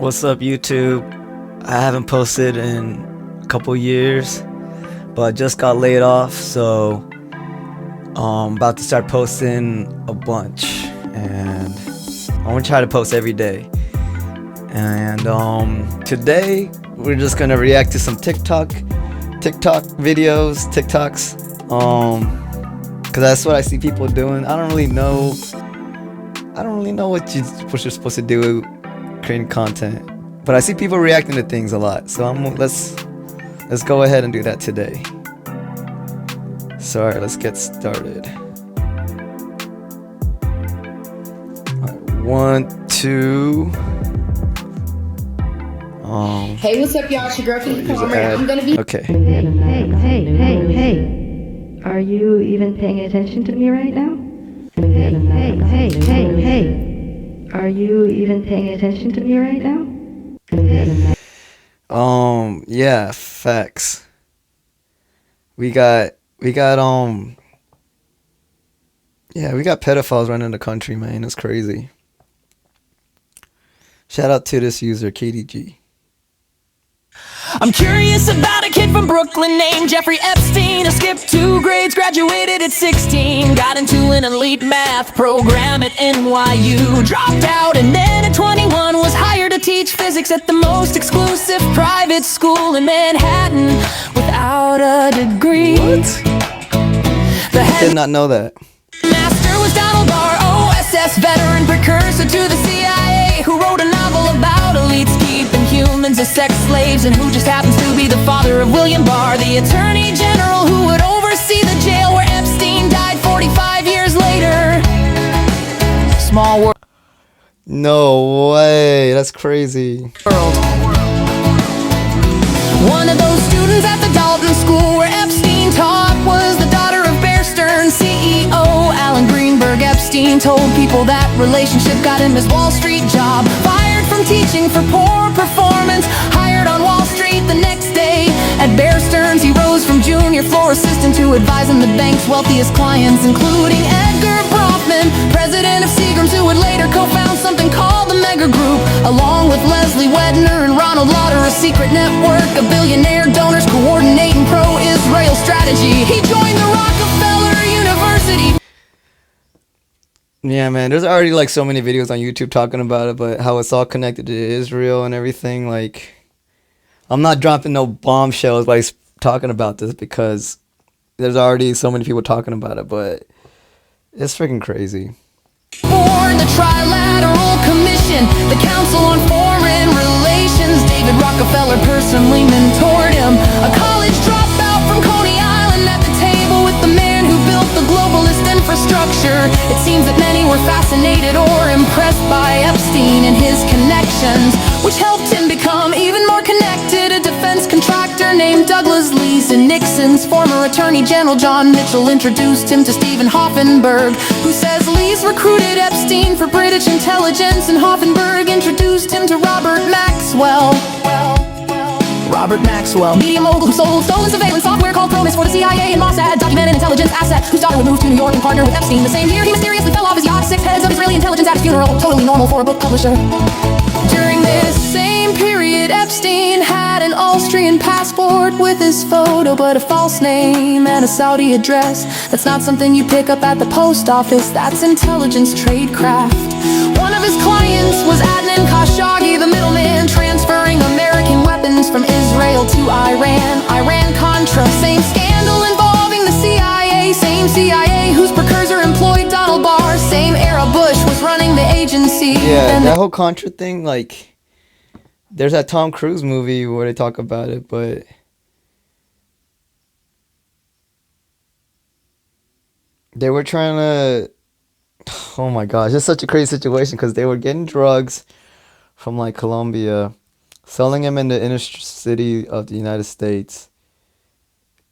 What's up, YouTube? I haven't posted in a couple years, but I just got laid off, so I'm about to start posting a bunch, and I'm gonna try to post every day. And today we're just gonna react to some TikTok videos, TikToks, cause that's what I see people doing. I don't really know what you're supposed to do creating content, but I see people reacting to things a lot, so let's go ahead and do that today. So alright, let's get started. Alright, 1, 2. Hey, what's up, y'all? It's your girl, Keith Palmer. I'm gonna be. Okay. Hey. Are you even paying attention to me right now? Hey. Are you even paying attention to me right now? Yeah, facts. We got pedophiles running the country, man. It's crazy. Shout out to this user, KDG. I'm curious about a kid from Brooklyn named Jeffrey Epstein. Skipped 2 grades, graduated at 16. Got into an elite math program at NYU. Dropped out and then at 21 was hired to teach physics at the most exclusive private school in Manhattan without a degree. What? I did not know that. Master was Donald Barr, OSS veteran, precursor to the CIA, who wrote a novel about elites keeping humans as sex slaves, and who just happens to be the father of William Barr, the attorney general who would oversee the jail where Epstein died 45 years later. Small world. No way, that's crazy. One of those students at the Dalton School where Epstein taught was the daughter of Bear Stearns CEO Alan Greenberg. Epstein told people that relationship got him his Wall Street job. Fired from teaching for poor performance, hired on Wall Street the next day. At Bear Stearns he rose from junior floor assistant to advising the bank's wealthiest clients, including Edgar Bronfman, president of Seagram's, who would later co-found something called the Mega Group, along with Leslie Wedner and Ronald Lauder, a secret network of billionaire donors coordinating pro-Israel strategy. He joined the Rockefeller University. Yeah, man, there's already like so many videos on YouTube talking about it, but how it's all connected to Israel and everything. Like, I'm not dropping no bombshells by talking about this because there's already so many people talking about it, but it's freaking crazy. Board, the Trilateral Commission, the Council on Foreign Relations. David Rockefeller personally mentored him, a college dropout from Coney Island, at the table with the man who built the globalist infrastructure. It seems that many were fascinated or impressed by Epstein and his connections, which helped him become even more connected. A defense contractor named Douglas Leese and Nixon's former Attorney General John Mitchell introduced him to Stephen Hoffenberg, who says Leese recruited Epstein for British intelligence, and Hoffenberg introduced him to Robert Maxwell. Media mogul who sold stolen surveillance software called Promise for the CIA and Mossad, documented intelligence asset, whose daughter would move to New York and partner with Epstein. The same year he mysteriously fell off his yacht. 6 heads of Israeli intelligence at his funeral, totally normal for a book publisher. During this same period, Epstein had an Austrian passport with his photo, but a false name and a Saudi address. That's not something you pick up at the post office, that's intelligence tradecraft. One of his clients was Adnan Khashoggi, the middleman, transferring American weapons from Israel to Iran. Iran-Contra, same scandal involving the CIA, same CIA whose precursor employed Donald Barr, same era Bush was running the agency. Yeah, that whole Contra thing, like, there's that Tom Cruise movie where they talk about it, but they were trying to, oh my gosh, it's such a crazy situation because they were getting drugs from like Colombia, selling them in the inner city of the United States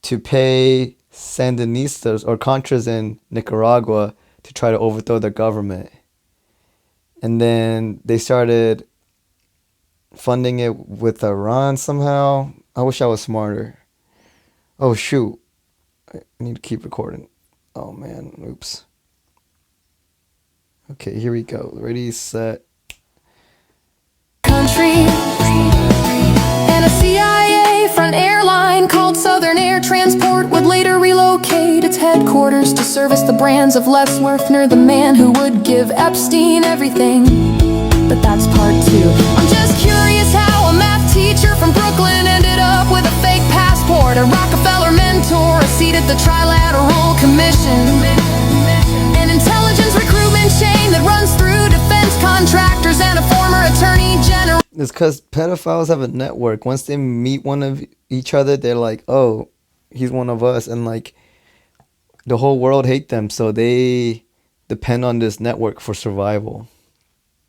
to pay Sandinistas or Contras in Nicaragua to try to overthrow their government. And then they started funding it with Iran somehow. I wish I was smarter. Oh shoot, I need to keep recording. Oh man, oops. Okay, here we go. Ready, set. Country orders to service the brands of Les Werfner, the man who would give Epstein everything. But that's part two. I'm just curious how a math teacher from Brooklyn ended up with a fake passport, a Rockefeller mentor, a seat at the Trilateral Commission, an intelligence recruitment chain that runs through defense contractors and a former attorney general. It's because pedophiles have a network. Once they meet one of each other, they're like, oh, he's one of us. And like the whole world hate them. So they depend on this network for survival.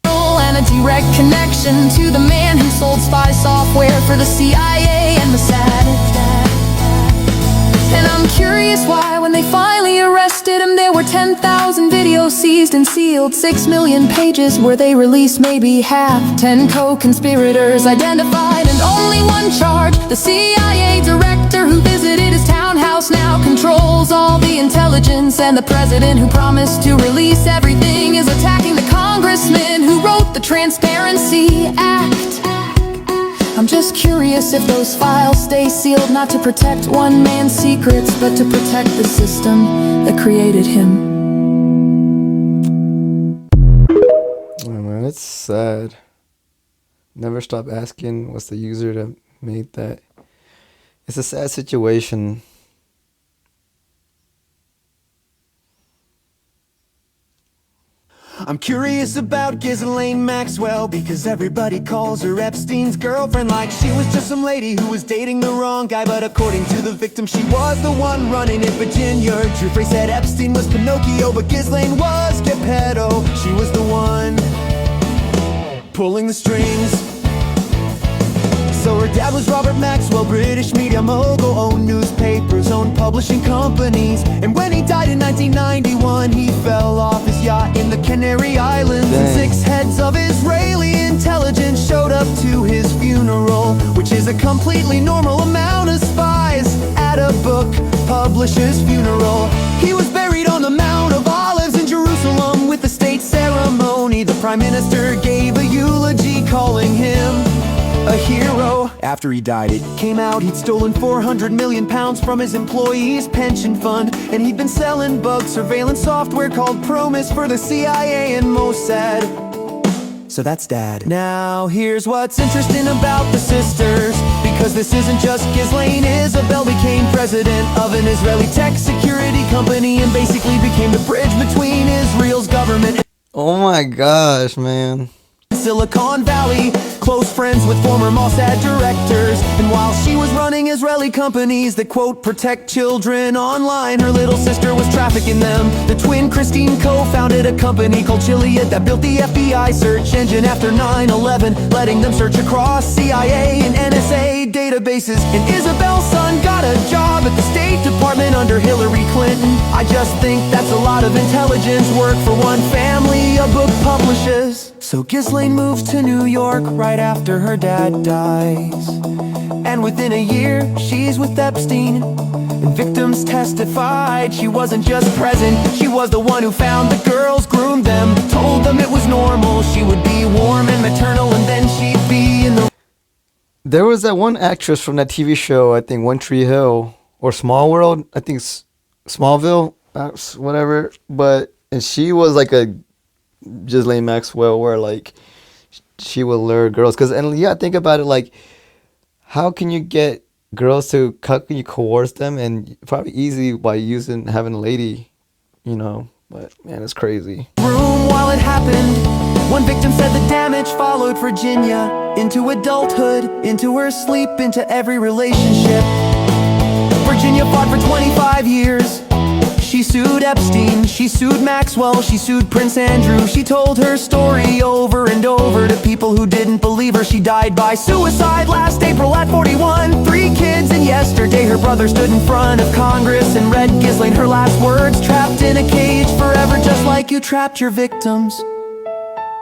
And a direct connection to the man who sold spy software for the CIA and Mossad. And I'm curious why when they finally arrested him, there were 10,000 videos seized and sealed, 6 million pages were they released, maybe half, 10 co-conspirators identified and only one charge. The CIA director who visited his townhouse now controls all the intelligence, and the president who promised to release everything is attacking the congressman who wrote the Transparency Act. I'm just curious if those files stay sealed, not to protect one man's secrets, but to protect the system that created him. Oh man, it's sad. Never stop asking what's the user that made that. It's a sad situation. I'm curious about Ghislaine Maxwell, because everybody calls her Epstein's girlfriend, like she was just some lady who was dating the wrong guy. But according to the victim, she was the one running in Virginia. Jeffrey said Epstein was Pinocchio, but Ghislaine was Geppetto. She was the one pulling the strings. So her dad was Robert Maxwell, British media mogul, owned newspapers, owned publishing companies. And when he died in 1991, he fell off his yacht in the Canary Islands. Dang. And 6 heads of Israeli intelligence showed up to his funeral, which is a completely normal amount of spies at a book publisher's funeral. He was buried on the Mount of Olives in Jerusalem with the state ceremony. The prime minister gave a eulogy calling him a hero. After he died, it came out he'd stolen 400 million pounds from his employees' pension fund, and he'd been selling bug surveillance software called Promise for the CIA and Mossad. So that's Dad. Now here's what's interesting about the sisters, because this isn't just Ghislaine. Isabel became president of an Israeli tech security company and basically became the bridge between Israel's government and Oh my gosh, man. Silicon Valley, close friends with former Mossad directors. And while she was running Israeli companies that, quote, protect children online, her little sister was trafficking them. The twin Christine co-founded a company called Chiliad that built the FBI search engine after 9/11, letting them search across CIA and NSA databases. And Isabel's son got a job at the State Department under Hillary Clinton. I just think that's a lot of intelligence work for one family of book publishers. So Ghislaine moves to New York right after her dad dies, and within a year she's with Epstein. And victims testified she wasn't just present, she was the one who found the girls, groomed them, told them it was normal, she would be warm and maternal, and then she'd be in the... There was that one actress from that TV show, I think One Tree Hill or Small World, I think Smallville, whatever. And she was like a Ghislaine Maxwell, where like she will lure girls. Think about it, like how can you get girls to, how can you coerce them? And probably easy by having a lady, but man, it's crazy. Room while it happened. One victim said the damage followed Virginia into adulthood, into her sleep, into every relationship. Virginia fought for 25 years. She sued Epstein, she sued Maxwell, she sued Prince Andrew. She told her story over and over to people who didn't believe her. She died by suicide last April at 41. 3 kids, and yesterday her brother stood in front of Congress and read Ghislaine her last words. Trapped in a cage forever, just like you trapped your victims.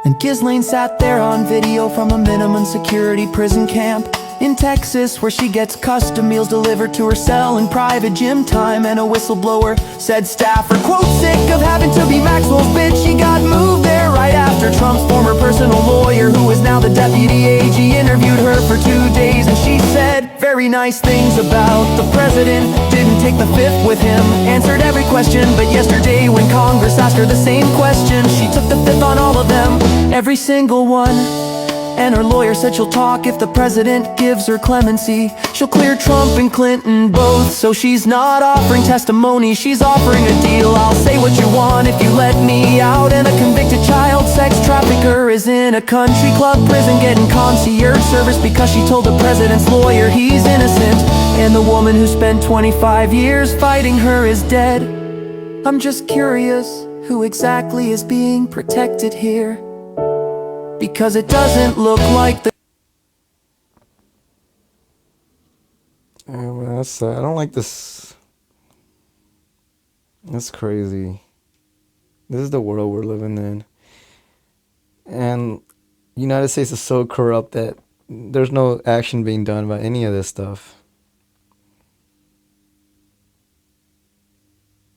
And Ghislaine sat there on video from a minimum security prison camp in Texas, where she gets custom meals delivered to her cell and private gym time. And a whistleblower said staffer, quote, sick of having to be Maxwell's bitch. She got moved there right after Trump's former personal lawyer, who is now the deputy AG, interviewed her for 2 days. And she said very nice things about the president, didn't take the fifth with him. Answered every question, but yesterday when Congress asked her the same question, she took the fifth on all of them, every single one. And her lawyer said she'll talk if the president gives her clemency. She'll clear Trump and Clinton both, so she's not offering testimony, she's offering a deal. I'll say what you want if you let me out. And a convicted child sex trafficker is in a country club prison getting concierge service because she told the president's lawyer he's innocent. And the woman who spent 25 years fighting her is dead. I'm just curious, who exactly is being protected here? Because it doesn't look like the... Yeah, man, that's sad. I don't like this. That's crazy. This is the world we're living in. And the United States is so corrupt that there's no action being done about any of this stuff.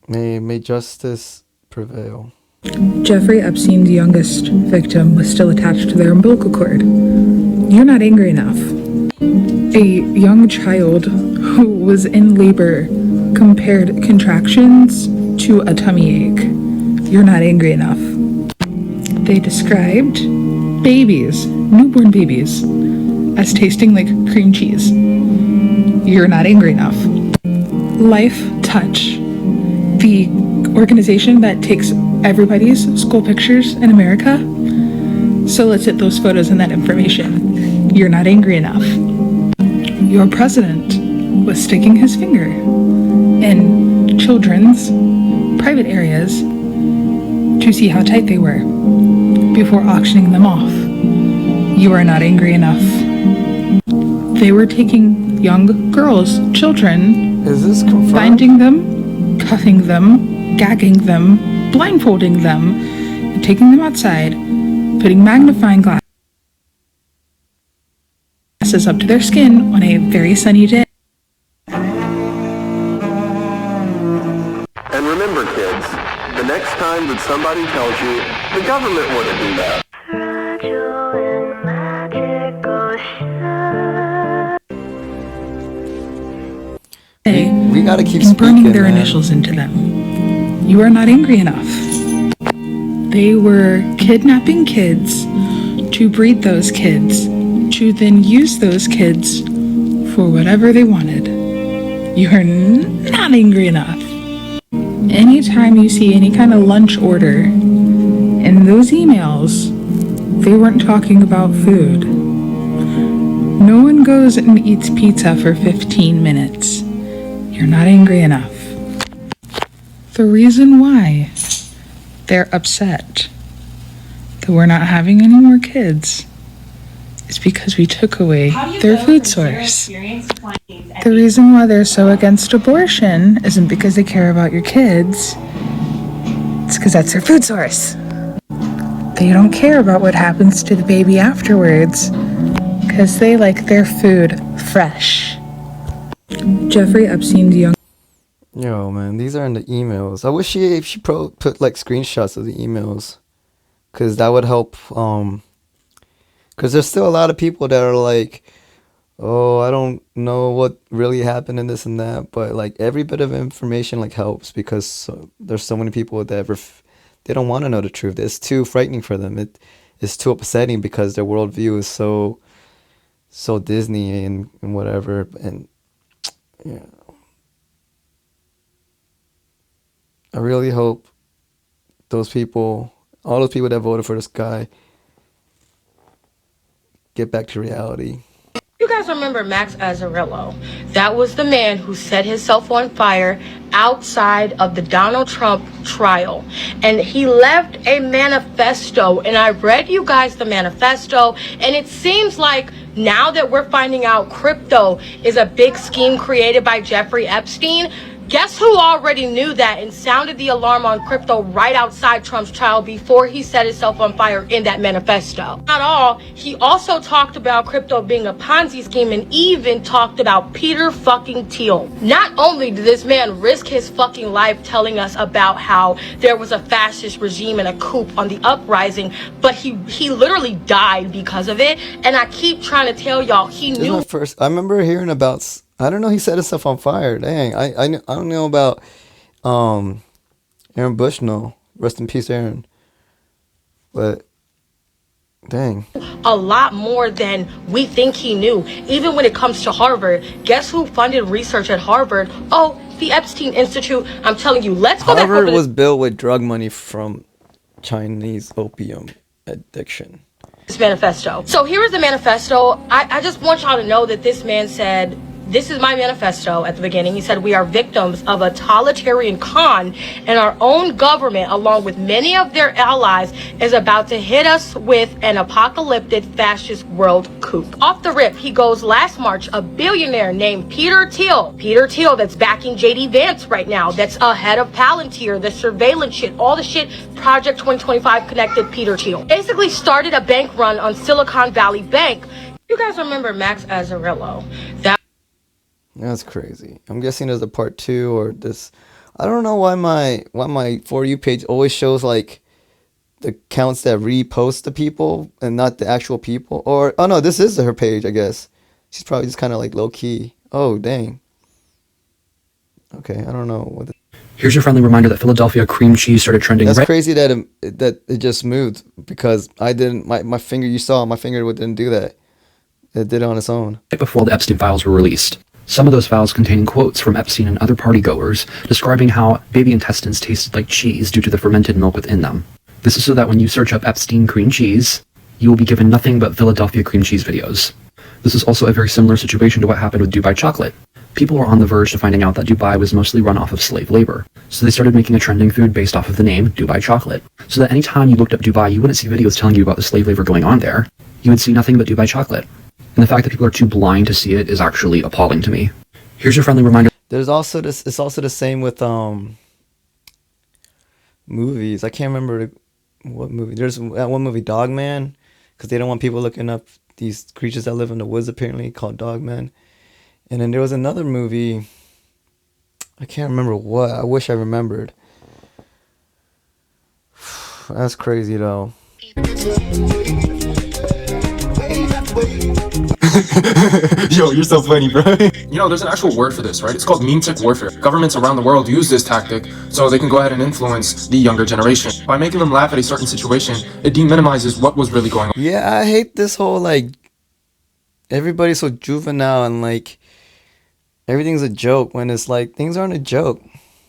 May justice prevail. Jeffrey Epstein's youngest victim was still attached to their umbilical cord. You're not angry enough. A young child who was in labor compared contractions to a tummy ache. You're not angry enough. They described babies, newborn babies, as tasting like cream cheese. You're not angry enough. Life Touch, the organization that takes everybody's school pictures in America, solicit those photos and that information. You're not angry enough. Your president was sticking his finger in children's private areas to see how tight they were before auctioning them off. You are not angry enough. They were taking young girls, children, Is this confirmed? finding them, cuffing them, gagging them, blindfolding them, and taking them outside, putting magnifying glasses up to their skin on a very sunny day. And remember, kids, the next time that somebody tells you the government wouldn't do that. We gotta keep and burning speaking, their man. initials into them. You are not angry enough. They were kidnapping kids to breed those kids, to then use those kids for whatever they wanted. You are not angry enough. Anytime you see any kind of lunch order in those emails, they weren't talking about food. No one goes and eats pizza for 15 minutes. You're not angry enough. The reason why they're upset that we're not having any more kids is because we took away their food source. The reason why they're so against abortion isn't because they care about your kids. It's because that's their food source. They don't care about what happens to the baby afterwards because they like their food fresh. Jeffrey Epstein's young... Yo, man, these are in the emails. I wish she put like screenshots of the emails, cause that would help. Cause there's still a lot of people that are like, oh, I don't know what really happened and this and that, but like every bit of information like helps because there's so many people that they don't want to know the truth. It's too frightening for them. It's too upsetting because their worldview is so Disney and whatever. And yeah, I really hope all those people that voted for this guy, get back to reality. You guys remember Max Azzarello? That was the man who set himself on fire outside of the Donald Trump trial. And he left a manifesto, and I read you guys the manifesto, and it seems like now that we're finding out crypto is a big scheme created by Jeffrey Epstein, guess who already knew that and sounded the alarm on crypto right outside Trump's trial before he set himself on fire in that manifesto? Not all, he also talked about crypto being a Ponzi scheme and even talked about Peter fucking Thiel. Not only did this man risk his fucking life telling us about how there was a fascist regime and a coup on the uprising, but he literally died because of it. And I keep trying to tell y'all, he This is knew. my first. I remember hearing about. I don't know. He set himself on fire. Dang. I don't know about Aaron Bushnell. Rest in peace, Aaron. But dang. A lot more than we think he knew. Even when it comes to Harvard, guess who funded research at Harvard? Oh, the Epstein Institute. I'm telling you, let's go back over Harvard was built with drug money from Chinese opium addiction. this manifesto. So here is the manifesto. I just want y'all to know that this man said, this is my manifesto at the beginning. He said, we are victims of a totalitarian con, and our own government, along with many of their allies, is about to hit us with an apocalyptic fascist world coup. Off the rip, he goes, last March, a billionaire named Peter Thiel, that's backing JD Vance right now, that's ahead of Palantir, the surveillance shit, all the shit, Project 2025 connected Peter Thiel, basically started a bank run on Silicon Valley Bank. You guys remember Max Azzarello? That's crazy. I'm guessing there's a part 2 or this. I don't know why my For You page always shows like the accounts that repost the people and not the actual people. Or, oh no, this is her page, I guess. She's probably just kind of like low key. Oh, dang. Okay, I don't know. Here's your friendly reminder that Philadelphia cream cheese started trending. That's crazy that it just moved because I didn't, my finger, you saw my finger didn't do that. It did it on its own. Right before the Epstein files were released. Some of those files containing quotes from Epstein and other partygoers describing how baby intestines tasted like cheese due to the fermented milk within them. This is so that when you search up Epstein cream cheese, you will be given nothing but Philadelphia cream cheese videos. This is also a very similar situation to what happened with Dubai chocolate. People were on the verge to finding out that Dubai was mostly run off of slave labor, so they started making a trending food based off of the name Dubai chocolate, so that anytime you looked up Dubai, you wouldn't see videos telling you about the slave labor going on there. You would see nothing but Dubai chocolate. And the fact that people are too blind to see it is actually appalling to me. Here's your friendly reminder. There's also this. It's also the same with movies. I can't remember what movie. There's that one movie, Dogman, because they don't want people looking up these creatures that live in the woods. Apparently, called Dogman. And then there was another movie. I can't remember what. I wish I remembered. That's crazy though. Yo, you're so funny, bro. You know, there's an actual word for this, right? It's called meme tick warfare. Governments around the world use this tactic so they can go ahead and influence the younger generation. By making them laugh at a certain situation, it deminimizes what was really going on. Yeah, I hate this whole, like, everybody's so juvenile and, like, everything's a joke when it's like, things aren't a joke.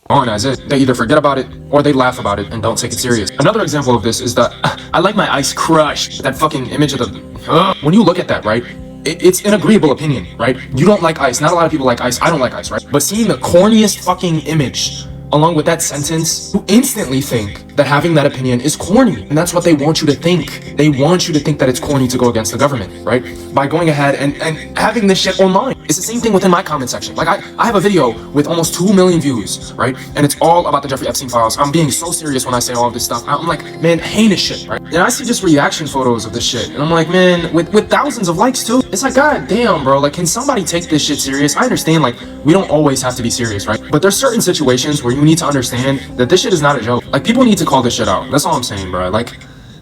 As it, they either forget about it or they laugh about it and don't take it serious. Another example of this is that I like my ice crush. That fucking image of the... when you look at that, right? It's an agreeable opinion, right? You don't like ice. Not a lot of people like ice. I don't like ice, right? But seeing the corniest fucking image along with that sentence, you instantly think that having that opinion is corny. And that's what they want you to think. They want you to think that it's corny to go against the government, right? By going ahead and having this shit online. It's the same thing within my comment section. Like, I have a video with almost 2 million views, right? And it's all about the Jeffrey Epstein files. I'm being so serious when I say all of this stuff. I'm like, man, heinous shit, right? And I see just reaction photos of this shit. And I'm like, man, with thousands of likes too. It's like, god damn, bro. Like, can somebody take this shit serious? I understand, like, we don't always have to be serious, right? But there's certain situations where you need to understand that this shit is not a joke. Like, people need to call this shit out. That's all I'm saying, bro. Like,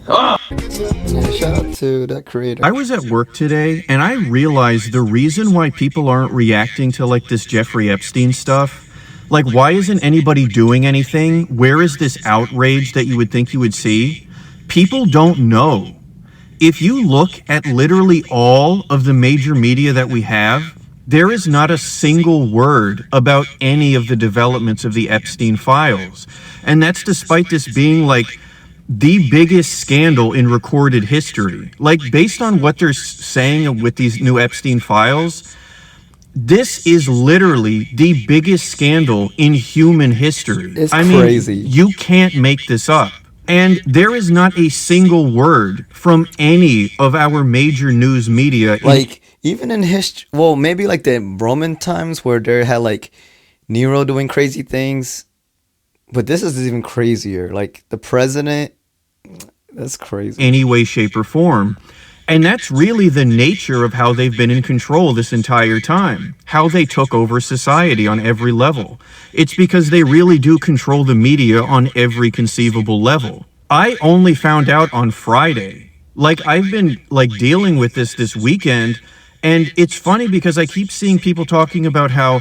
yeah, shout out to that creator. I was at work today and I realized the reason why people aren't reacting to like this Jeffrey Epstein stuff. Like, why isn't anybody doing anything? Where is this outrage that you would think you would see? People don't know. If you look at literally all of the major media that we have, there is not a single word about any of the developments of the Epstein files. And that's despite this being like the biggest scandal in recorded history. Like, based on what they're saying with these new Epstein files, this is literally the biggest scandal in human history. It's crazy. You can't make this up. And there is not a single word from any of our major news media. Like, even in history, well, maybe like the Roman times where they had like Nero doing crazy things. But this is even crazier. Like, the president, that's crazy. Any way, shape, or form. And that's really the nature of how they've been in control this entire time. How they took over society on every level. It's because they really do control the media on every conceivable level. I only found out on Friday. Like, I've been like dealing with this weekend, And it's funny because I keep seeing people talking about how,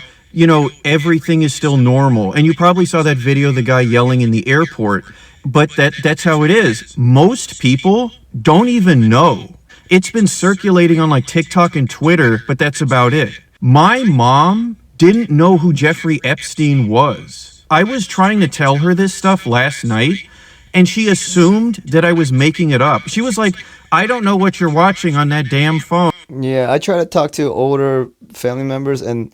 everything is still normal. And you probably saw that video of the guy yelling in the airport, but that's how it is. Most people don't even know. It's been circulating on like TikTok and Twitter, but that's about it. My mom didn't know who Jeffrey Epstein was. I was trying to tell her this stuff last night, and she assumed that I was making it up. She was like, I don't know what you're watching on that damn phone. Yeah, I try to talk to older family members, and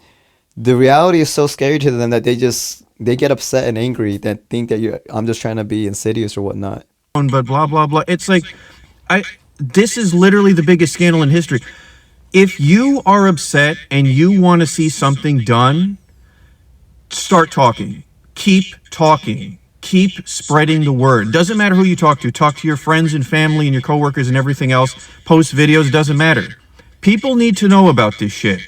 the reality is so scary to them that they get upset and angry that think that I'm just trying to be insidious or whatnot. But blah, blah, blah. It's like, this is literally the biggest scandal in history. If you are upset and you want to see something done, start talking. Keep talking. Keep spreading the word. Doesn't matter who you talk to. Talk to your friends and family and your coworkers and everything else. Post videos, doesn't matter. People need to know about this shit.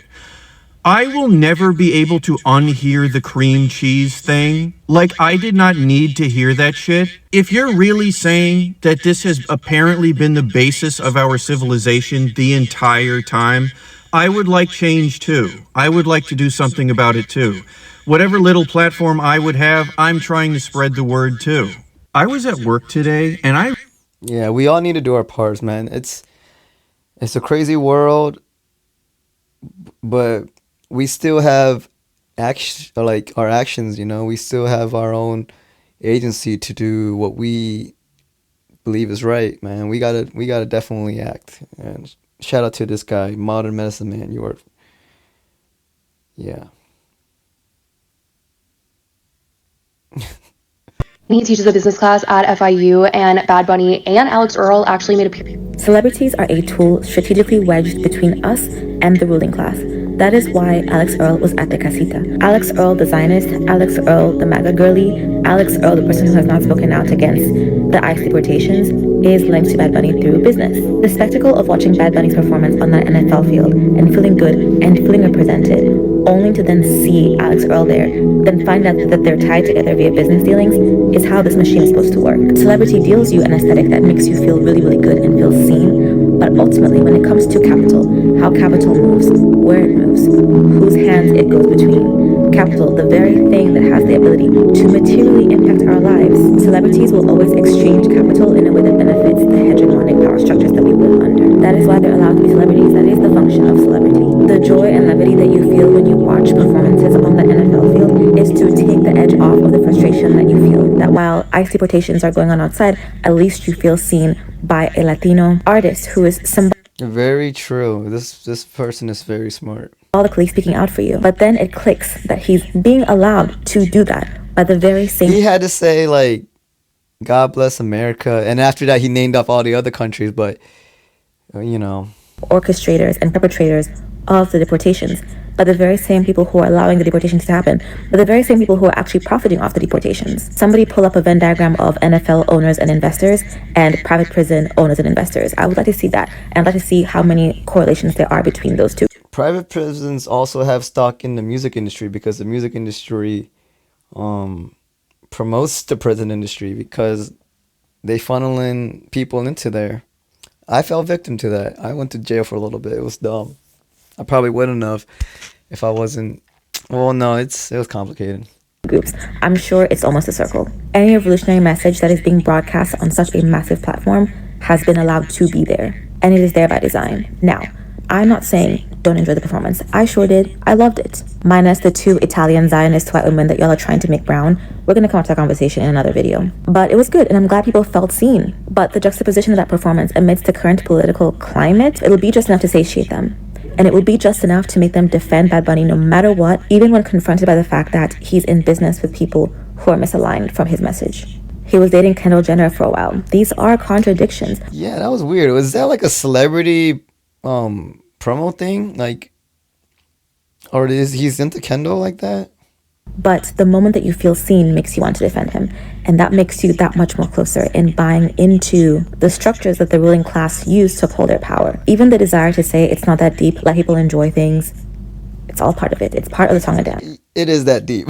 I will never be able to unhear the cream cheese thing. Like, I did not need to hear that shit. If you're really saying that this has apparently been the basis of our civilization the entire time, I would like change too. I would like to do something about it too. Whatever little platform I would have, I'm trying to spread the word too. I was at work today and Yeah, we all need to do our parts, man. It's a crazy world, but we still have our actions, we still have our own agency to do what we believe is right, man. We gotta definitely act. And shout out to this guy, Modern Medicine Man. Yeah. He teaches a business class at FIU, and Bad Bunny and Alex Earl actually made a... Celebrities are a tool strategically wedged between us and the ruling class. That is why Alex Earl was at the casita. Alex Earl, the Zionist, Alex Earl, the MAGA girly, Alex Earl, the person who has not spoken out against the ICE deportations, is linked to Bad Bunny through business. The spectacle of watching Bad Bunny's performance on that NFL field and feeling good and feeling represented, only to then see Alex Earl there, then find out that they're tied together via business dealings, is how this machine is supposed to work. Celebrity deals you an aesthetic that makes you feel really, really good and feel seen, but ultimately when it comes to capital, how capital moves, where it moves, whose hands it goes between, capital, the very thing that has the ability to materially impact our lives, celebrities will always exchange capital in a way that benefits the hegemonic power structures that we live under. That is why they're allowed to be celebrities. That is the function of celebrity. The joy and levity that you feel when you watch performances on the NFL field is to take the edge off of the frustration that you feel. That while ICE deportations are going on outside, at least you feel seen by a Latino artist who is very true. This person is very smart. Symbolically speaking out for you. But then it clicks that he's being allowed to do that by the very same... He had to say, like, God bless America. And after that, he named off all the other countries, but, orchestrators and perpetrators of the deportations, but the very same people who are allowing the deportations to happen, but the very same people who are actually profiting off the deportations. Somebody pull up a Venn diagram of NFL owners and investors and private prison owners and investors. I would like to see that, and I'd like to see how many correlations there are between those two. Private prisons also have stock in the music industry because the music industry promotes the prison industry because they funnel in people into there. I fell victim to that. I went to jail for a little bit. It was dumb. I probably wouldn't have if I wasn't... Well, no, it was complicated. Groups. I'm sure it's almost a circle. Any revolutionary message that is being broadcast on such a massive platform has been allowed to be there, and it is there by design. Now, I'm not saying don't enjoy the performance. I sure did. I loved it. Minus the 2 Italian Zionist white women that y'all are trying to make brown. We're going to come up to that conversation in another video. But it was good, and I'm glad people felt seen. But the juxtaposition of that performance amidst the current political climate, it'll be just enough to satiate them. And it will be just enough to make them defend Bad Bunny no matter what, even when confronted by the fact that he's in business with people who are misaligned from his message. He was dating Kendall Jenner for a while. These are contradictions. Yeah, that was weird. Was that like a celebrity promo thing? Like, or he's into Kendall like that? But the moment that you feel seen makes you want to defend him. And that makes you that much more closer in buying into the structures that the ruling class use to uphold their power. Even the desire to say it's not that deep, let people enjoy things, it's all part of it. It's part of the song and dance. It is that deep.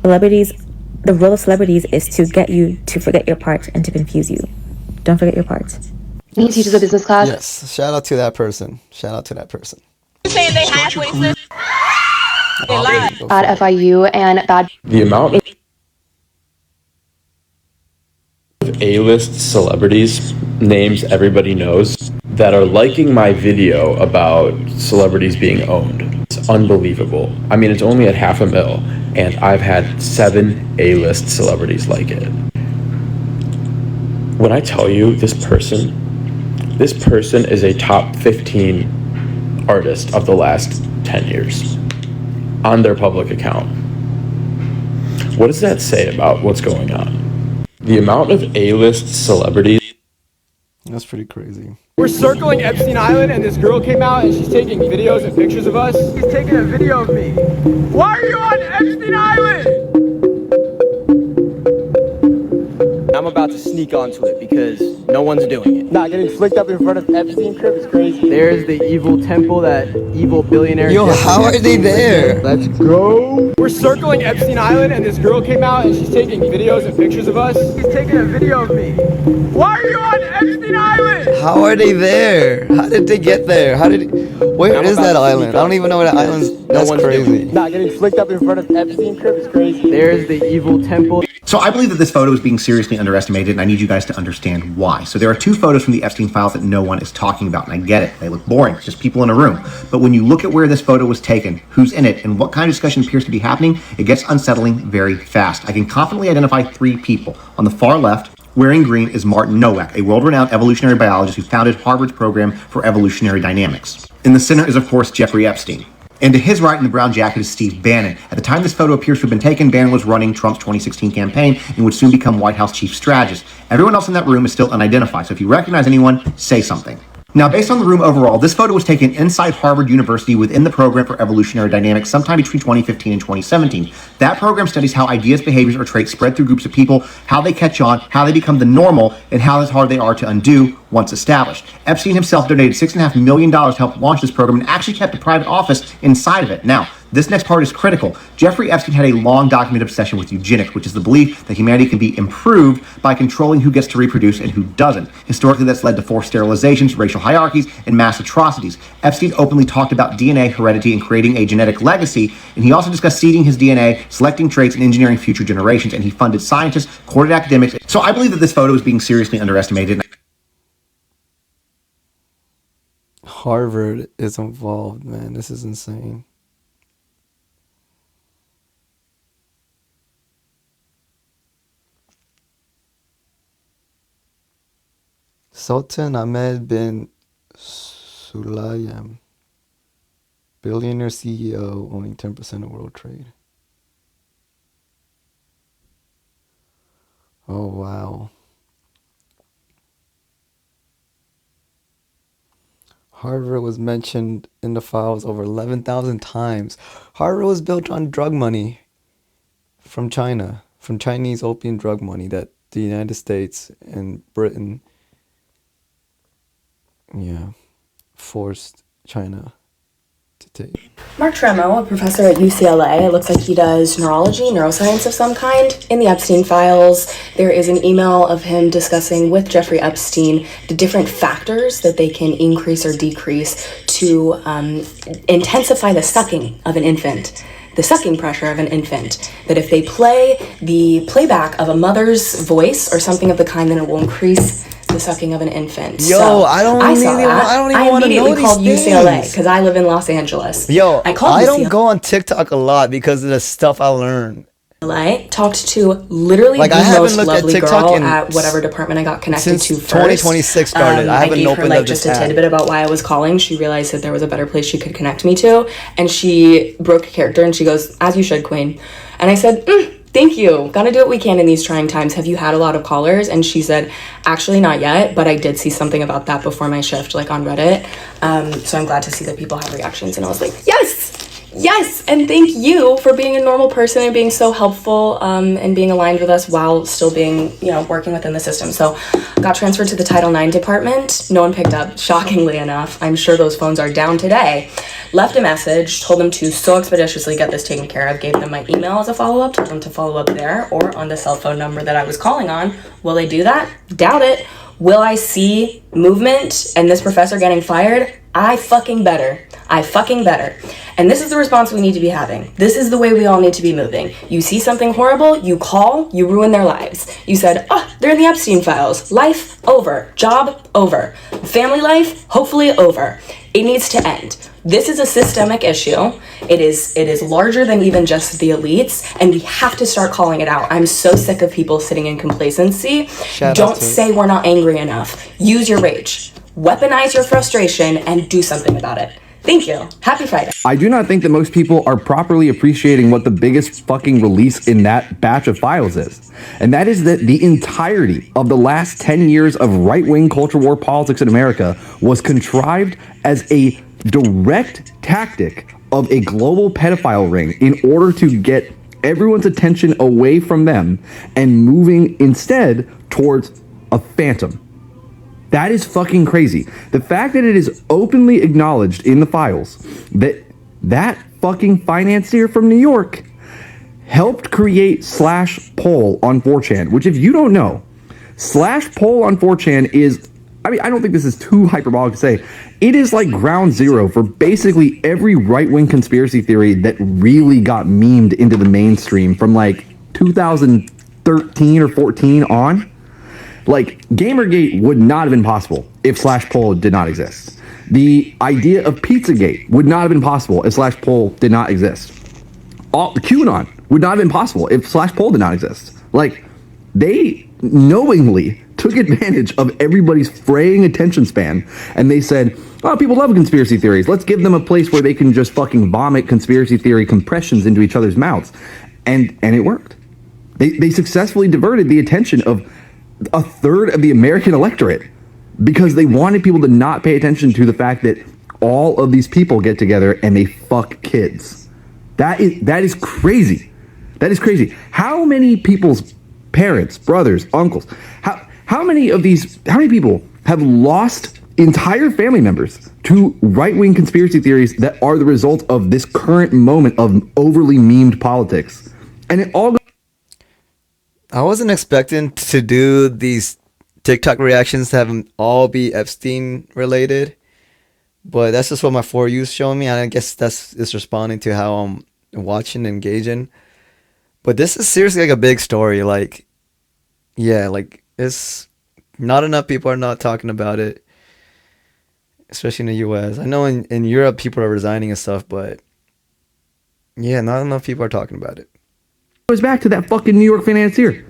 Celebrities, the role of celebrities is to get you to forget your part and to confuse you. Don't forget your part. He teaches a business class. Yes, shout out to that person. Shout out to that person. Saying they halfway sis. They lied. At FIU, and Bad The amount of A-list celebrities, names everybody knows, that are liking my video about celebrities being owned. It's unbelievable. I mean, it's only at 500,000, and I've had 7 A-list celebrities like it. When I tell you this person is a top 15 artist of the last 10 years on their public account. What does that say about what's going on? The amount of A-list celebrities. That's pretty crazy. We're circling Epstein Island and this girl came out and she's taking videos and pictures of us. She's taking a video of me. Why are you on Epstein Island? I'm about to sneak onto it because no one's doing it. Not getting flicked up in front of Epstein crib is crazy. There's the evil temple that evil billionaire. Yo, how are they there? Let's go. We're circling Epstein Island and this girl came out and she's taking videos and pictures of us. She's taking a video of me. Why are you on Epstein Island? How are they there? How did they get there? Where is that island? I don't even know where that island's. That's crazy. Not getting flicked up in front of Epstein crib is crazy. There's the evil temple. So I believe that this photo is being seriously underestimated, and I need you guys to understand why. So there are 2 photos from the Epstein files that no one is talking about, and I get it. They look boring. It's just people in a room. But when you look at where this photo was taken, who's in it, and what kind of discussion appears to be happening, it gets unsettling very fast. I can confidently identify 3 people. On the far left, wearing green, is Martin Nowak, a world-renowned evolutionary biologist who founded Harvard's program for evolutionary dynamics. In the center is, of course, Jeffrey Epstein. And to his right in the brown jacket is Steve Bannon. At the time this photo appears to have been taken, Bannon was running Trump's 2016 campaign and would soon become White House chief strategist. Everyone else in that room is still unidentified, so if you recognize anyone, say something. Now, based on the room overall, this photo was taken inside Harvard University within the program for evolutionary dynamics sometime between 2015 and 2017. That program studies how ideas, behaviors, or traits spread through groups of people, how they catch on, how they become the normal, and how hard they are to undo once established. Epstein himself donated $6.5 million to help launch this program and actually kept a private office inside of it. Now, this next part is critical. Jeffrey Epstein had a long documented obsession with eugenics, which is the belief that humanity can be improved by controlling who gets to reproduce and who doesn't. Historically, that's led to forced sterilizations, racial hierarchies, and mass atrocities. Epstein openly talked about DNA heredity and creating a genetic legacy, and he also discussed seeding his DNA, selecting traits, and engineering future generations, and he funded scientists, courted academics. So I believe that this photo is being seriously underestimated. Harvard is involved, man. This is insane. Sultan Ahmed bin Sulayem, billionaire CEO, owning 10% of world trade. Oh, wow. Harvard was mentioned in the files over 11,000 times. Harvard was built on drug money from China, from Chinese opium drug money that the United States and Britain forced China to take. Mark Tremo, a professor at UCLA, it looks like he does neurology, neuroscience of some kind. In the Epstein files, there is an email of him discussing with Jeffrey Epstein the different factors that they can increase or decrease to intensify the sucking of an infant. The sucking pressure of an infant, that if they play the playback of a mother's voice or something of the kind, then it will increase the sucking of an infant. I don't even want to know these called things. UCLA because I live in Los Angeles. I don't go on TikTok a lot because of the stuff I learn. I talked to literally the most lovely girl at whatever department I got connected to first. 2026 started. I haven't gave her opened up just this a app. tidbit about why I was calling. She realized that there was a better place she could connect me to, and she broke character and she goes, "As you should, Queen." And I said, "Thank you. Gotta do what we can in these trying times. Have you had a lot of callers?" And she said, "Actually, not yet, but I did see something about that before my shift, like on Reddit. So I'm glad to see that people have reactions." And I was like, yes, and thank you for being a normal person and being so helpful and being aligned with us while still being, working within the system. So got transferred to the Title IX department. No one picked up, shockingly enough. I'm sure those phones are down today. Left a message, told them to so expeditiously get this taken care of, gave them my email as a follow-up, told them to follow up there or on the cell phone number that I was calling on. Will they do that? Doubt it. Will I see movement and this professor getting fired? I fucking better. And this is the response we need to be having. This is the way we all need to be moving. You see something horrible, you call, you ruin their lives. You said, oh, they're in the Epstein files. Life over. Job over. Family life, hopefully over. It needs to end. This is a systemic issue. It is larger than even just the elites, and we have to start calling it out. I'm so sick of people sitting in complacency. Don't say we're not angry enough. Use your rage. Weaponize your frustration and do something about it. Thank you. Happy Friday. I do not think that most people are properly appreciating what the biggest fucking release in that batch of files is. And that is that the entirety of the last 10 years of right-wing culture war politics in America was contrived as a direct tactic of a global pedophile ring in order to get everyone's attention away from them and moving instead towards a phantom. That is fucking crazy. The fact that it is openly acknowledged in the files that that fucking financier from New York helped create /poll on 4chan, which if you don't know, /poll on 4chan is, I mean, I don't think this is too hyperbolic to say, it is like ground zero for basically every right-wing conspiracy theory that really got memed into the mainstream from like 2013 or 14 on. Like, Gamergate would not have been possible if /poll did not exist. The idea of Pizzagate would not have been possible if /poll did not exist. QAnon would not have been possible if /poll did not exist. Like, they knowingly took advantage of everybody's fraying attention span, and they said, oh, people love conspiracy theories. Let's give them a place where they can just fucking vomit conspiracy theory compressions into each other's mouths. And it worked. They successfully diverted the attention of a third of the American electorate because they wanted people to not pay attention to the fact that all of these people get together and they fuck kids. That is crazy. That is crazy. How many people's parents, brothers, uncles, how many people have lost entire family members to right-wing conspiracy theories that are the result of this current moment of overly memed politics? And it all I wasn't expecting to do these TikTok reactions to have them all be Epstein related, but that's just what my For You's showing me. And I guess it's responding to how I'm watching and engaging. But this is seriously like a big story. Like, yeah, like it's not enough people are not talking about it, especially in the US. I know in Europe people are resigning and stuff, but yeah, not enough people are talking about it. Goes back to that fucking New York financier.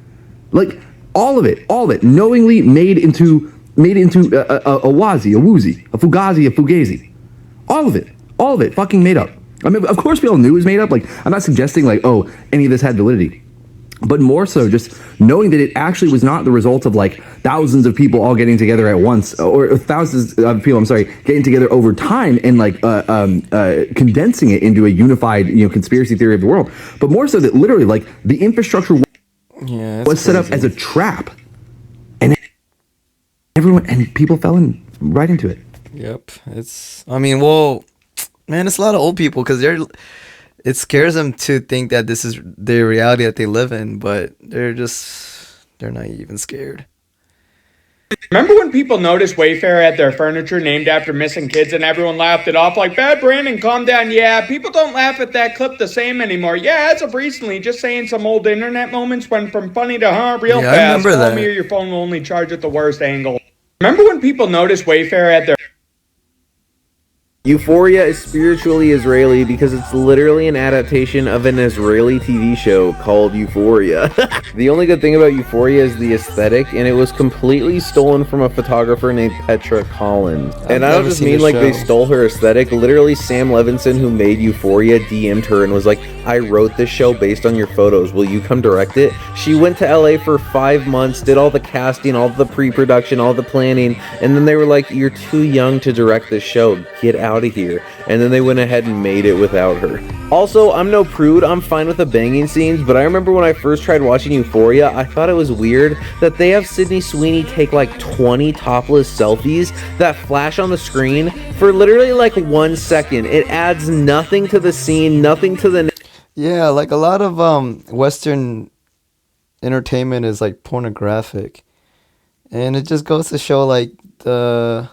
Like, all of it, knowingly made into a wazi, a woozy, a fugazi, a fugazi. All of it, fucking made up. I mean, of course we all knew it was made up. Like, I'm not suggesting like, oh, any of this had validity. But more so just knowing that it actually was not the result of like thousands of people all getting together at once, or thousands of people, getting together over time and like condensing it into a unified, conspiracy theory of the world. But more so that literally like the infrastructure was set up as a trap, and people fell right into it. Yep. Man, it's a lot of old people because it scares them to think that this is the reality that they live in, but they're naive and scared. Remember when people noticed Wayfair had their furniture named after missing kids and everyone laughed it off like, bad branding, calm down. Yeah, people don't laugh at that clip the same anymore. Yeah, as of recently, just saying some old internet moments went from funny to real fast. I remember Call that. me or your phone will only charge at the worst angle. Remember when people noticed Wayfair had their... Euphoria is spiritually Israeli because it's literally an adaptation of an Israeli TV show called Euphoria. The only good thing about Euphoria is the aesthetic, and it was completely stolen from a photographer named Petra Collins. And I don't just mean like they stole her aesthetic. Literally, Sam Levinson, who made Euphoria, DM'd her and was like, I wrote this show based on your photos. Will you come direct it? She went to LA for 5 months, did all the casting, all the pre-production, all the planning, and then they were like, you're too young to direct this show. Get out of here. And then they went ahead and made it without her. Also, I'm no prude, I'm fine with the banging scenes, but I remember when I first tried watching Euphoria, I thought it was weird that they have Sydney Sweeney take like 20 topless selfies that flash on the screen for literally like 1 second. It adds nothing to the scene, nothing to the... Yeah, like a lot of Western entertainment is like pornographic. And it just goes to show like the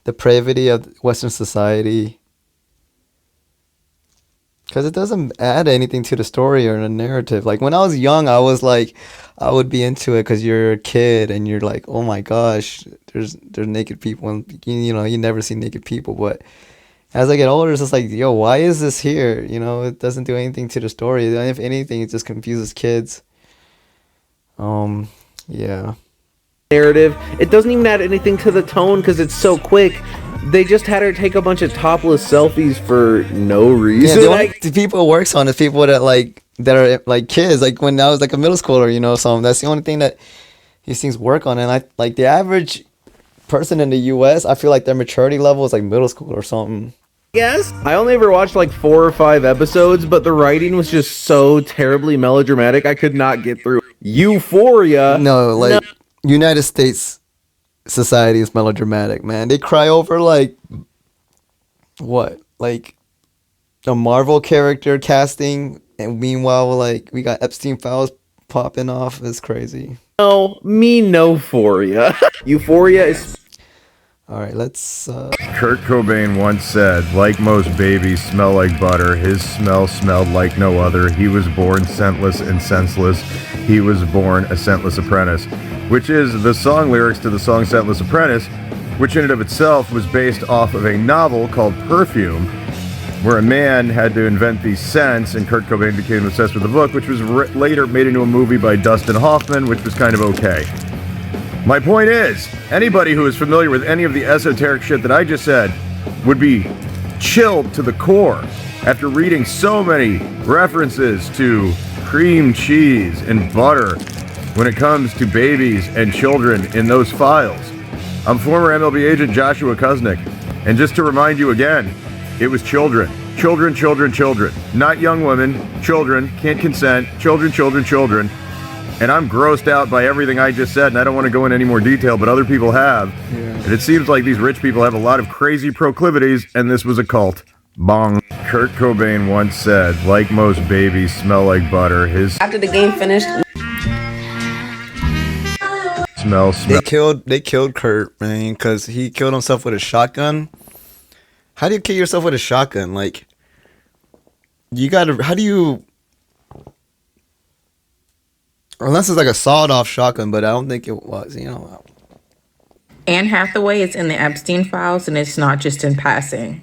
depravity of Western society. Because it doesn't add anything to the story or the narrative. Like when I was young, I was like, I would be into it because you're a kid and you're like, oh my gosh, there's naked people, and you know you never see naked people. But as I get older, it's just like, yo, why is this here? You know, it doesn't do anything to the story. If anything, it just confuses kids. Yeah. Narrative. It doesn't even add anything to the tone because it's so quick. They just had her take a bunch of topless selfies for no reason. Yeah, the people it works on is people that are like kids. Like when I was like a middle schooler, you know, so that's the only thing that these things work on. And I like the average person in the U.S., I feel like their maturity level is like middle school or something. Yes. I only ever watched like 4 or 5 episodes, but the writing was just so terribly melodramatic. I could not get through. Euphoria. No, like United States society is melodramatic, man. They cry over like what? Like a Marvel character casting, and meanwhile like we got Epstein files popping off. It's crazy. No, me no Euphoria. Euphoria is... Alright, let's Kurt Cobain once said, like most babies smell like butter, his smell smelled like no other. He was born scentless and senseless. He was born a scentless apprentice, which is the song lyrics to the song Scentless Apprentice, which in and of itself was based off of a novel called Perfume, where a man had to invent these scents, and Kurt Cobain became obsessed with the book, which was later made into a movie by Dustin Hoffman, which was kind of okay. My point is, anybody who is familiar with any of the esoteric shit that I just said would be chilled to the core after reading so many references to cream cheese and butter when it comes to babies and children in those files. I'm former MLB agent Joshua Kuznick, and just to remind you again, it was children. Children, children, children. Not young women. Children. Can't consent. Children, children, children. And I'm grossed out by everything I just said, and I don't want to go into any more detail, but other people have. Yeah. And it seems like these rich people have a lot of crazy proclivities, and this was a cult. Bong. Kurt Cobain once said, like most babies smell like butter, his... After the game finished... Smell. They killed Kurt, man, because he killed himself with a shotgun. How do you kill yourself with a shotgun? Like, how do you... Unless it's like a sawed-off shotgun, but I don't think it was, you know. Anne Hathaway is in the Epstein files, and it's not just in passing.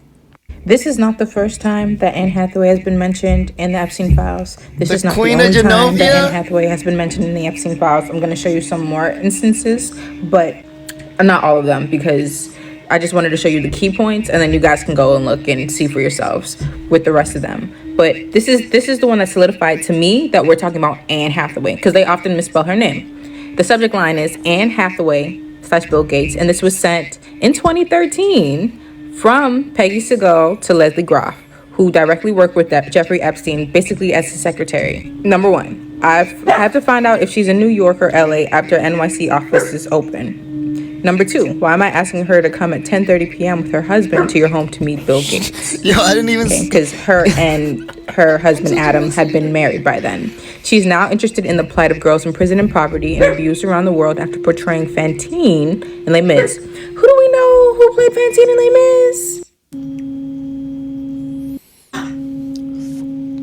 This is not the first time that Anne Hathaway has been mentioned in the Epstein files. This is not the only time that Anne Hathaway has been mentioned in the Epstein files. I'm going to show you some more instances, but not all of them, because I just wanted to show you the key points, and then you guys can go and look and see for yourselves with the rest of them. But this is the one that solidified to me that we're talking about Anne Hathaway, because they often misspell her name. The subject line is Anne Hathaway / Bill Gates, and this was sent in 2013 from Peggy Segal to Leslie Groff, who directly worked with Jeffrey Epstein, basically as his secretary. Number 1, I have to find out if she's in New York or LA after NYC office is open. Number 2, why am I asking her to come at 10:30 p.m. with her husband to your home to meet Bill Gates? Yo, I didn't even... Because her and her husband Adam had been married by then. She's now interested in the plight of girls in prison and poverty and abused around the world after portraying Fantine in Les Mis. Who do we know who played Fantine in Les Mis?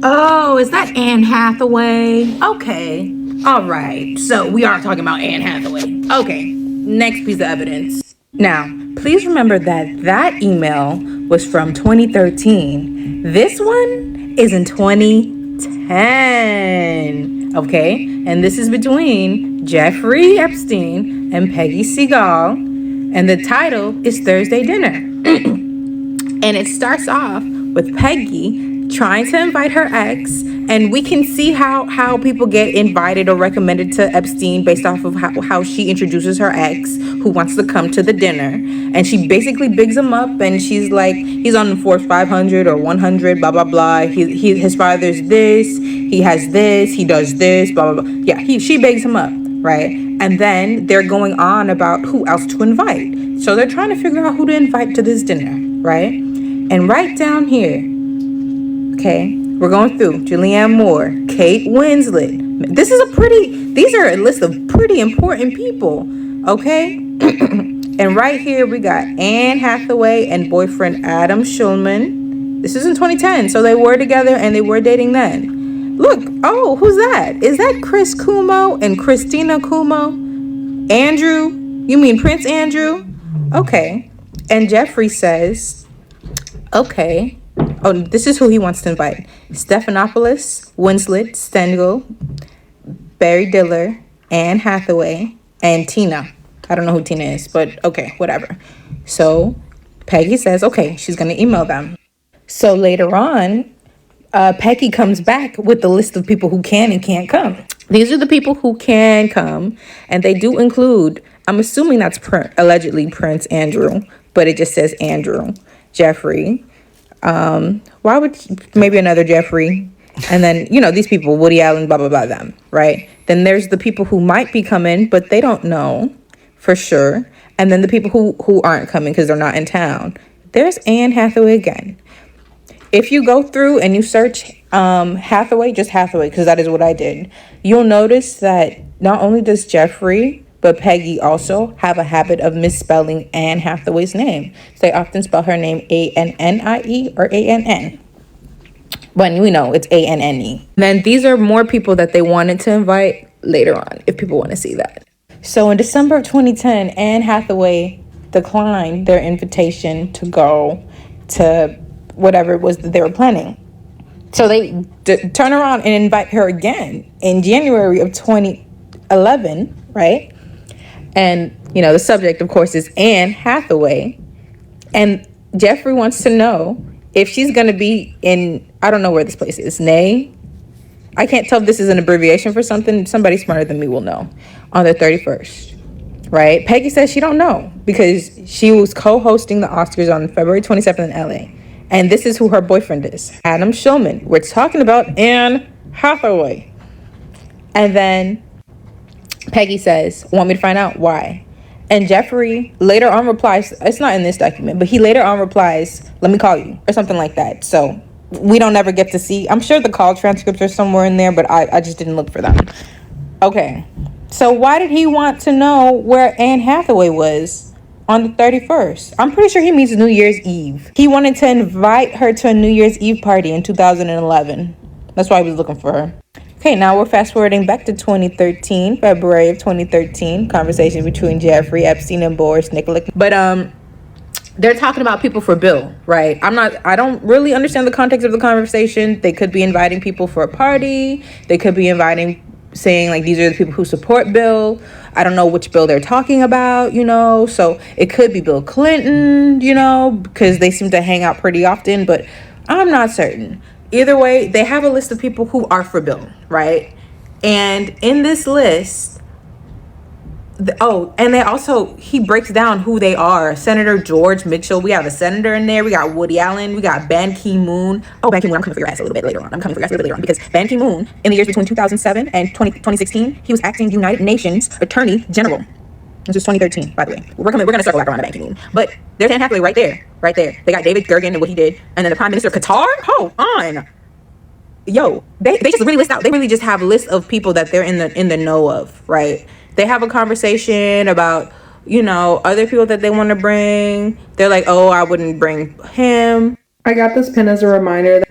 Oh, is that Anne Hathaway? Okay. All right. So we are talking about Anne Hathaway. Okay. Next piece of evidence. Now, please remember that email was from 2013. This one is in 2010. Okay? And this is between Jeffrey Epstein and Peggy Segal. And the title is Thursday Dinner. And it starts off with Peggy trying to invite her ex, and we can see how people get invited or recommended to Epstein based off of how she introduces her ex who wants to come to the dinner, and she basically bigs him up, and she's like, he's on Forbes 500 or 100, blah blah blah. His father's this, he has this, he does this, blah blah blah. Yeah, she bigs him up, right? And then they're going on about who else to invite, so they're trying to figure out who to invite to this dinner, right? And right down here, okay, we're going through Julianne Moore, Kate Winslet. These are a list of pretty important people, Okay? And right here we got Anne Hathaway and boyfriend Adam Schulman. This is in 2010, so they were together and they were dating then. Look, oh, who's that? Is that Chris Cuomo and Christina Cuomo? Andrew? You mean Prince Andrew? Okay. And Jeffrey says, okay. Oh, this is who he wants to invite. Stephanopoulos, Winslet, Stengel, Barry Diller, Anne Hathaway, and Tina. I don't know who Tina is, but okay, whatever. So Peggy says, okay, she's going to email them. So later on, Peggy comes back with the list of people who can and can't come. These are the people who can come, and they do include, I'm assuming that's allegedly Prince Andrew, but it just says Andrew, Jeffrey. Why would maybe another Jeffrey? And then, these people, Woody Allen, blah, blah, blah, them, right? Then there's the people who might be coming, but they don't know for sure. And then the people who aren't coming because they're not in town. There's Anne Hathaway again. If you go through and you search Hathaway, just Hathaway, because that is what I did, you'll notice that not only does Jeffrey, but Peggy also have a habit of misspelling Anne Hathaway's name. They often spell her name A-N-N-I-E or A-N-N. But we know it's A-N-N-E. Then these are more people that they wanted to invite later on, if people want to see that. So in December of 2010, Anne Hathaway declined their invitation to go to whatever it was that they were planning. So they turn around and invite her again in January of 2011, right? And, the subject, of course, is Anne Hathaway. And Jeffrey wants to know if she's going to be in, I don't know where this place is, Nay. I can't tell if this is an abbreviation for something. Somebody smarter than me will know. On the 31st, right? Peggy says she don't know because she was co-hosting the Oscars on February 27th in LA. And this is who her boyfriend is, Adam Schulman. We're talking about Anne Hathaway. And then Peggy says, want me to find out why? And Jeffrey later on replies, it's not in this document, but he later on replies, let me call you, or something like that. So we don't ever get to see. I'm sure the call transcripts are somewhere in there, but I just didn't look for them. Okay. So why did he want to know where Anne Hathaway was on the 31st? I'm pretty sure he means New Year's Eve. He wanted to invite her to a New Year's Eve party in 2011. That's why he was looking for her. Okay, now we're fast forwarding back to 2013, February of 2013, conversation between Jeffrey Epstein and Boris Nikolic. But they're talking about people for Bill, right? I don't really understand the context of the conversation. They could be inviting people for a party. They could be saying like these are the people who support Bill. I don't know which Bill they're talking about, so it could be Bill Clinton, because they seem to hang out pretty often, but I'm not certain. Either way, they have a list of people who are for Bill, right? And in this list, he breaks down who they are. Senator George Mitchell, we have a senator in there. We got Woody Allen. We got Ban Ki-moon. Oh, Ban Ki-moon, I'm coming for your ass a little bit later on. Because Ban Ki-moon, in the years between 2007 and 2016, he was acting United Nations Attorney General. This was 2013, by the way. We're gonna circle back around to Ban Ki-moon. But there's Anne Hathaway right there. They got David Gergen and what he did. And then the Prime Minister of Qatar? Hold on. Yo, they just really list out. They really just have a list of people that they're in the know of, right? They have a conversation about, other people that they want to bring. They're like, oh, I wouldn't bring him. I got this pin as a reminder.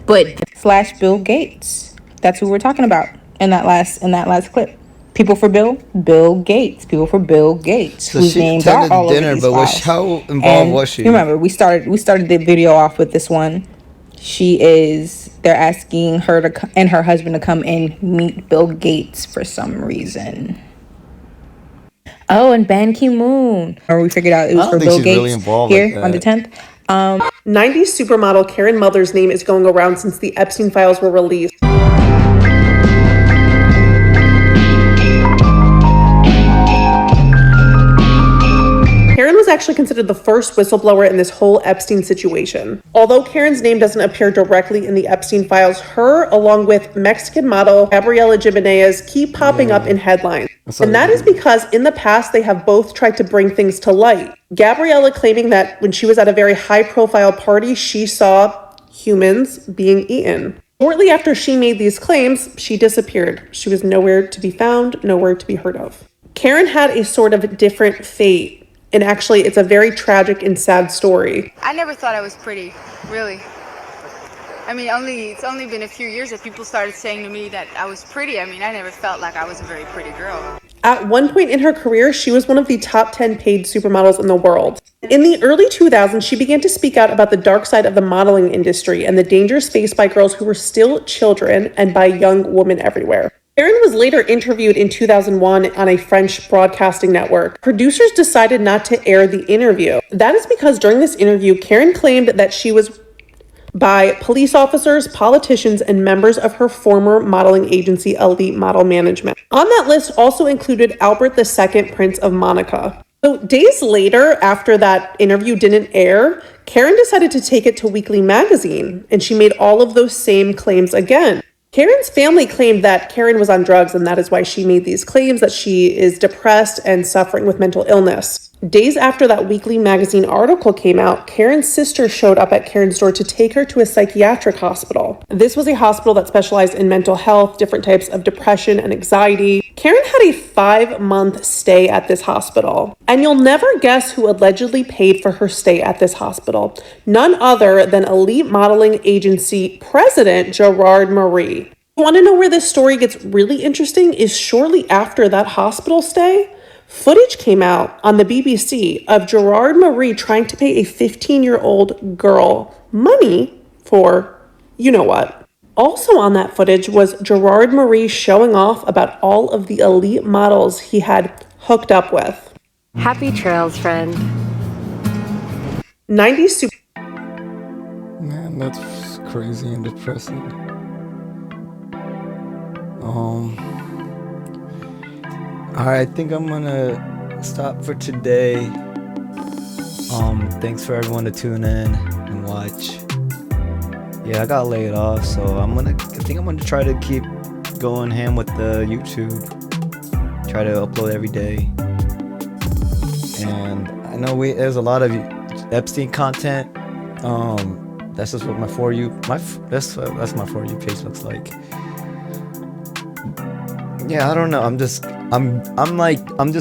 But / Bill Gates. That's who we're talking about in that last clip. People for Bill Gates. People for Bill Gates. So whose she names are attended all dinner, over these but files. how involved was she? Remember, we started the video off with this one. They're asking her and her husband to come and meet Bill Gates for some reason. Oh, and Ban Ki-moon. Or we figured out it was for Bill Gates really here on the 10th. 90s supermodel Karen Mulder's name is going around since the Epstein files were released. Karen was actually considered the first whistleblower in this whole Epstein situation. Although Karen's name doesn't appear directly in the Epstein files, her, along with Mexican model Gabriela Jimenez, keep popping up in headlines. And that is because in the past, they have both tried to bring things to light. Gabriela claiming that when she was at a very high-profile party, she saw humans being eaten. Shortly after she made these claims, she disappeared. She was nowhere to be found, nowhere to be heard of. Karen had a sort of different fate, and actually it's a very tragic and sad story. I never thought I was pretty, really. I mean, it's only been a few years that people started saying to me that I was pretty. I mean, I never felt like I was a very pretty girl. At one point in her career, she was one of the top 10 paid supermodels in the world. In the early 2000s, she began to speak out about the dark side of the modeling industry and the dangers faced by girls who were still children and by young women everywhere. Karen was later interviewed in 2001 on a French broadcasting network. Producers decided not to air the interview. That is because during this interview, Karen claimed that she was by police officers, politicians, and members of her former modeling agency, Elite Model Management. On that list also included Albert II, Prince of Monaco. So days later, after that interview didn't air, Karen decided to take it to Weekly Magazine, and she made all of those same claims again. Karen's family claimed that Karen was on drugs, and that is why she made these claims that she is depressed and suffering with mental illness. Days after that Weekly Magazine article came out, Karen's sister showed up at Karen's door to take her to a psychiatric hospital. This was a hospital that specialized in mental health, different types of depression and anxiety. Karen had a 5-month stay at this hospital. And you'll never guess who allegedly paid for her stay at this hospital. None other than Elite Modeling Agency President Gerard Marie. You want to know where this story gets really interesting? Is shortly after that hospital stay, footage came out on the BBC of Gerard Marie trying to pay a 15-year-old girl money for you know what. Also on that footage was Gerard Marie showing off about all of the elite models he had hooked up with. Happy trails, friend. 90s super... Man, that's crazy and depressing. Alright, I think I'm gonna stop for today. Thanks for everyone to tune in and watch. Yeah, I got laid off, so I think I'm gonna try to keep going ham with the YouTube. Try to upload every day. And I know there's a lot of Epstein content. That's just what my For You, that's my For You page looks like. Yeah, I don't know. I'm just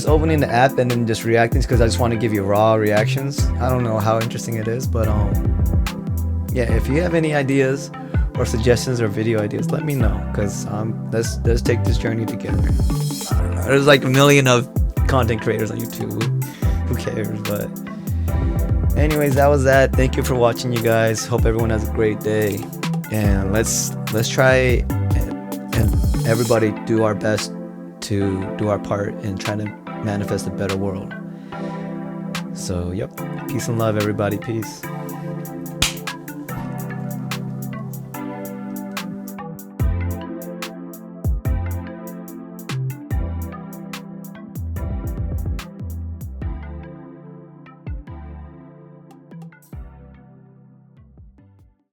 opening the app and then just reacting because I just want to give you raw reactions. I don't know how interesting it is, but yeah, if you have any ideas or suggestions or video ideas, let me know, because let's take this journey together. I don't know. There's like a million of content creators on YouTube. Who cares? But anyways, that was that. Thank you for watching, you guys. Hope everyone has a great day, and let's try and everybody do our best to do our part in trying to manifest a better world. So, yep. Peace and love, everybody. Peace.